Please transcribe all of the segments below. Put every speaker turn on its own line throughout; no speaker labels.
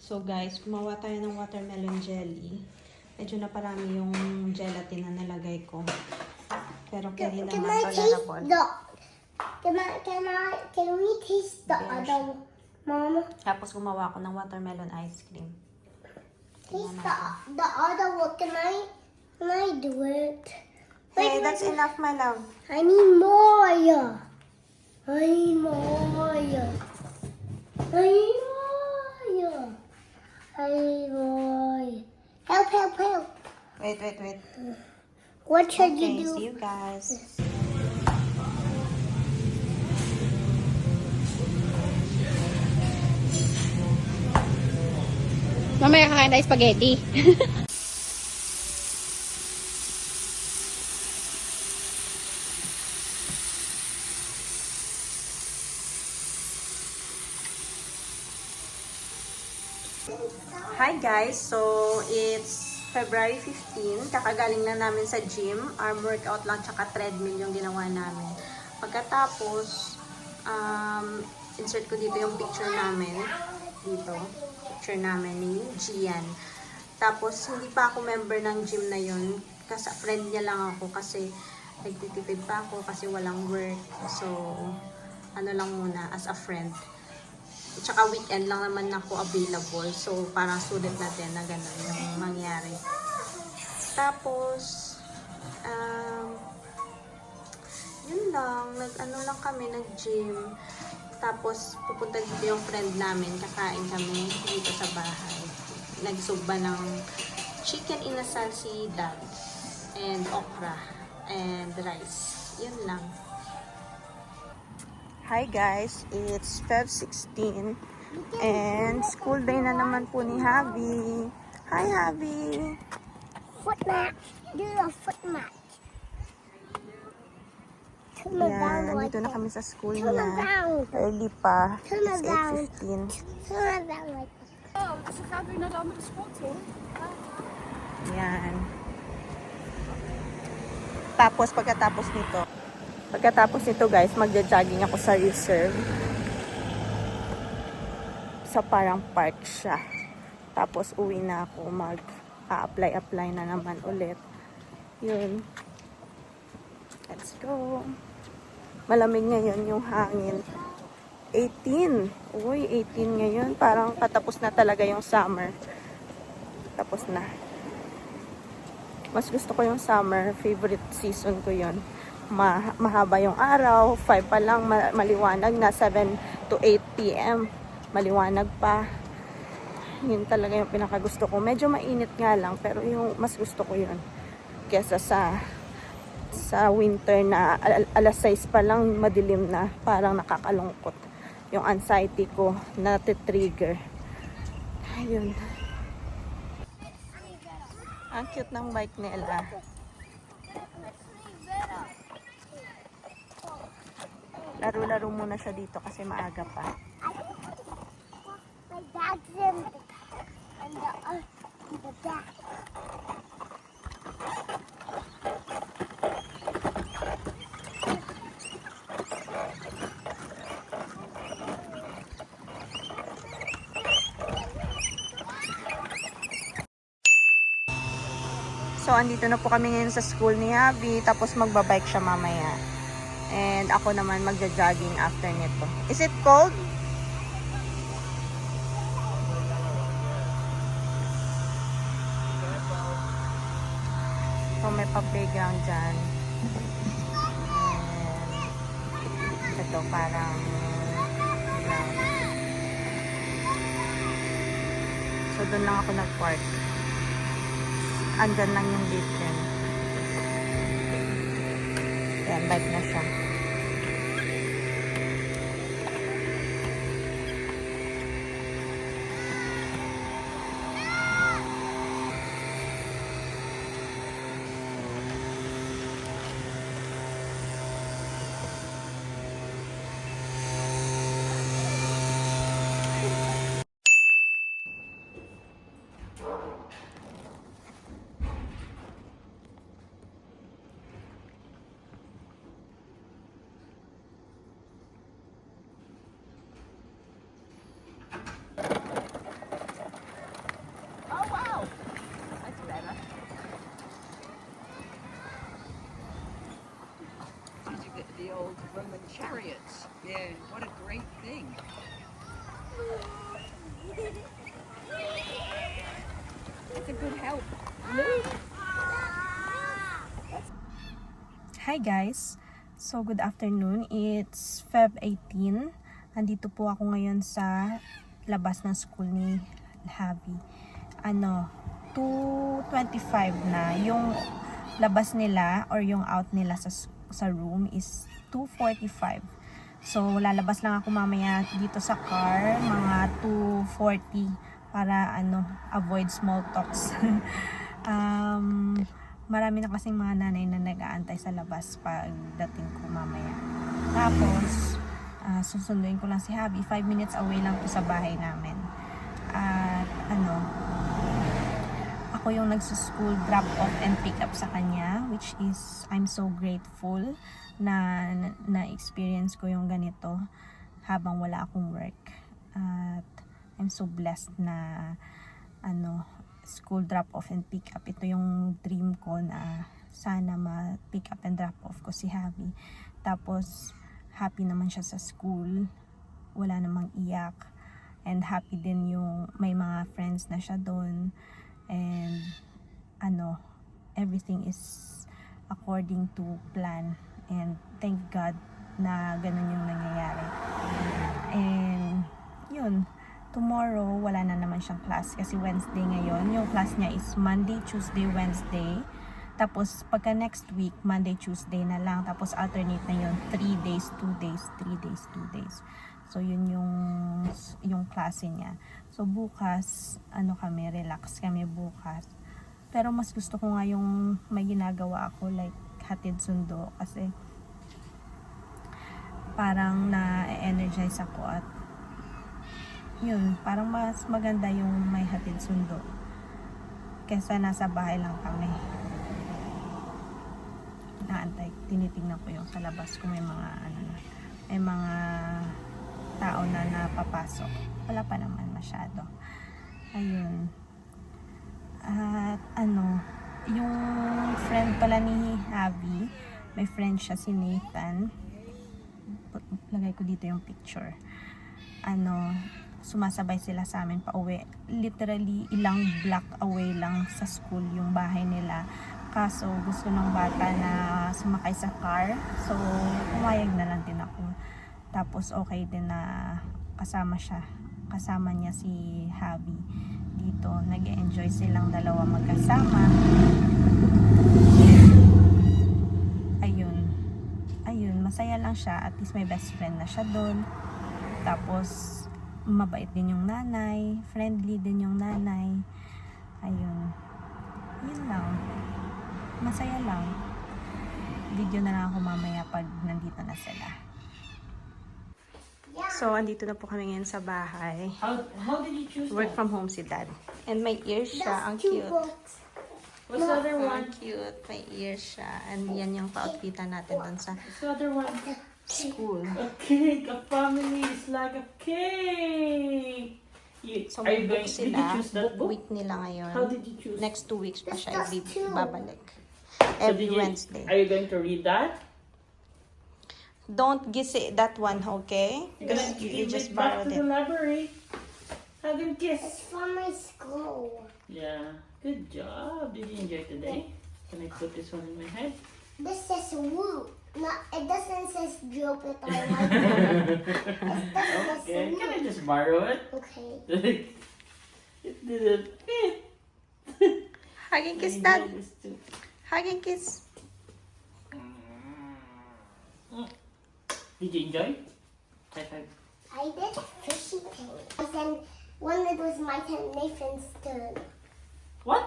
So guys, gumawa tayo ng watermelon jelly. Medyo naparami yung gelatin na nalagay ko. Pero pwede naman tolerable.
Can we taste the other, Mama?
Tapos gumawa ako ng watermelon ice cream.
Taste the other one. Can I do it?
Hey, that's enough, my love.
I need more. I need more. I need more. I need more. Help.
Wait.
What should
Okay,
you do?
see you guys.
Mamaya kakain tayo spaghetti.
Hi guys! So, it's February 15. Kakagaling na namin sa gym. Arm workout lang tsaka treadmill yung ginawa namin. Pagkatapos, insert ko dito yung picture namin. Dito. Picture namin ni Gian. Tapos, hindi pa ako member ng gym na yun. Kasi friend niya lang ako kasi nagtitipid pa ako kasi walang work. So, ano lang muna, as a friend. Tsaka weekend lang naman ako available. So, parang sulit natin na gano'n yung mangyari. Tapos, yun lang. Nag-ano lang kami, nag-gym. Tapos, pupunta dito yung friend namin. Kakain kami dito sa bahay. Nagsugba ng chicken inasal si Dad. And okra. And rice. Yun lang. Hi guys, it's Feb 16 and school day na naman po ni Javi. Hi Javi!
Foot match. Do a foot match. Turn
Yan,
around like
nandito na
that.
kami sa school
Turn
niya.
around.
Early pa.
Turn
It's
around.
8:15.
Turn around like that.
Oh, ze gaat weer naar de andere sportschool.
Yan. Tapos pagkatapos nito guys, magja-jogging ako sa reserve. Sa parang park siya. Tapos uwi na ako, mag-apply na naman ulit. Yun. Let's go. Malamig ngayon yung hangin. 18. Uy, 18 ngayon. Parang katapos na talaga yung summer. Tapos na. Mas gusto ko yung summer. Favorite season ko yun. Mahaba yung araw. 5 pa lang maliwanag na. 7 to 8 p.m. Maliwanag pa. Yun talaga yung pinakagusto ko. Medyo mainit nga lang. Pero yung mas gusto ko yun. Kesa sa winter na alas 6 pa lang madilim na. Parang nakakalungkot. Yung anxiety ko na trigger. Ayun. Ang cute ng bike nila. Laro-laro muna siya dito kasi maaga pa.
My dad's in the back.
So, andito na po kami ngayon sa school ni Abby. Tapos magbabike siya mamaya. And ako naman magja-jogging after nito. Is it cold? So, may pa-playground dyan. And ito parang ground. So, doon lang ako nag-park. Andyan lang yung gate dyan. Ayan, bike na siya.
Roman chariots. Yeah, what a great thing. That's a good help.
Hi guys! So good afternoon. It's Feb 18. Andito po ako ngayon sa labas ng school ni Javi. 2:25 na. Yung labas nila or yung out nila sa room is 2:45. So lalabas lang ako mamaya dito sa car mga 2:40 para avoid small talks. Marami na kasing mga nanay na nag-aantay sa labas pagdating ko mamaya. Tapos, susunduin ko lang si Javi. 5 minutes away lang to sa bahay namin. At ako yung nagsuschool drop off and pick up sa kanya, which is, I'm so grateful na na-experience ko yung ganito habang wala akong work. At I'm so blessed na school drop off and pick up. Ito yung dream ko na sana ma-pick up and drop off ko si Javi. Tapos happy naman siya sa school, wala namang iyak, and happy din yung may mga friends na siya doon, and everything is according to plan, and thank God na ganun yung nangyayari. And yun, tomorrow, wala na naman siyang class kasi Wednesday ngayon. Yung class niya is Monday, Tuesday, Wednesday. Tapos, pagka next week, Monday, Tuesday na lang. Tapos, alternate na yun. 3 days, 2 days, 3 days, 2 days. So, yun yung klase niya. So, bukas, kami, relax kami bukas. Pero, mas gusto ko nga yung may ginagawa ako, like, hatid sundo. Kasi, parang na-energize ako at yun, parang mas maganda yung may hatid sundo kesa nasa bahay lang kami. Naantay, tinitingnan ko yung sa labas kung may mga may mga tao na napapasok. Wala pa naman masyado. Ayun. At yung friend pala ni Javi, may friend siya si Nathan. Lagay ko dito yung picture. Sumasabay sila sa amin pa uwi. Literally, ilang block away lang sa school yung bahay nila. Kaso, gusto ng bata na sumakay sa car. So, pumayag na lang din ako. Tapos, okay din na kasama siya. Kasama niya si Javi dito. Nag-enjoy silang dalawa magkasama. Ayun, masaya lang siya. At least may best friend na siya doon. Tapos, mabait din yung nanay, friendly din yung nanay. Ayun. Yun lang. Masaya lang. Video na lang ako mamaya pag nandito na sila. So, andito na po kami ngayon sa bahay.
How did you choose
Work
that?
from home si Dad. And may ears siya. Ang
That's 2
cute.
books.
What's the other
Ang
one?
cute. May ears siya. And yan yung pa-outfitan natin doon sa
What's the other one?
school.
A cake. A family is like a cake.
So,
Are
may
you going?
book
Did you
sila.
choose that book?
Week nila ngayon.
How did you choose?
Next 2 weeks pa siya
That's two.
babalik.
So
Every
did you-
Wednesday.
Are you going to read that?
Don't guess it, that one, okay?
You're
Because
gonna
you
give
just
it back
borrowed
to the
it.
library. Hug and
It's
kiss.
from my school.
Yeah. Good job. Did you enjoy today? Can I put this one in my head?
This says woo. No, it doesn't say drop it on my It doesn't say
Okay. Can I
woo.
just borrow it?
Okay.
It didn't fit.
Hug and kiss,
I
Dad.
know this too.
Hug and kiss.
Did you enjoy? High five.
I did fishing tank. And then when it was my turn, Nathan's turn.
What?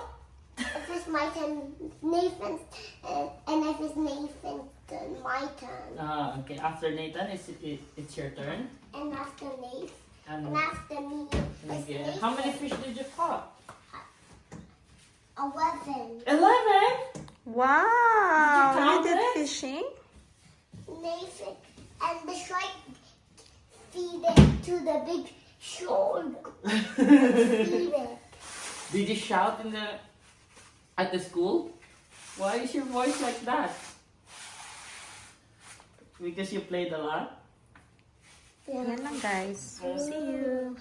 It was my turn, Nathan's, and if it's Nathan's turn, my turn.
Okay. After Nathan, it's your turn.
And after Nathan,
And
and after me, it's
okay.
Nathan.
How many fish did you caught?
11.
11.
Wow!
Did you count
did
it?
fishing?
Nathan and the shark feed it to the big shark. Feed it.
Did you shout at the school? Why is your voice like that? Because you played a lot?
Yeah.
Yan lang guys. See you.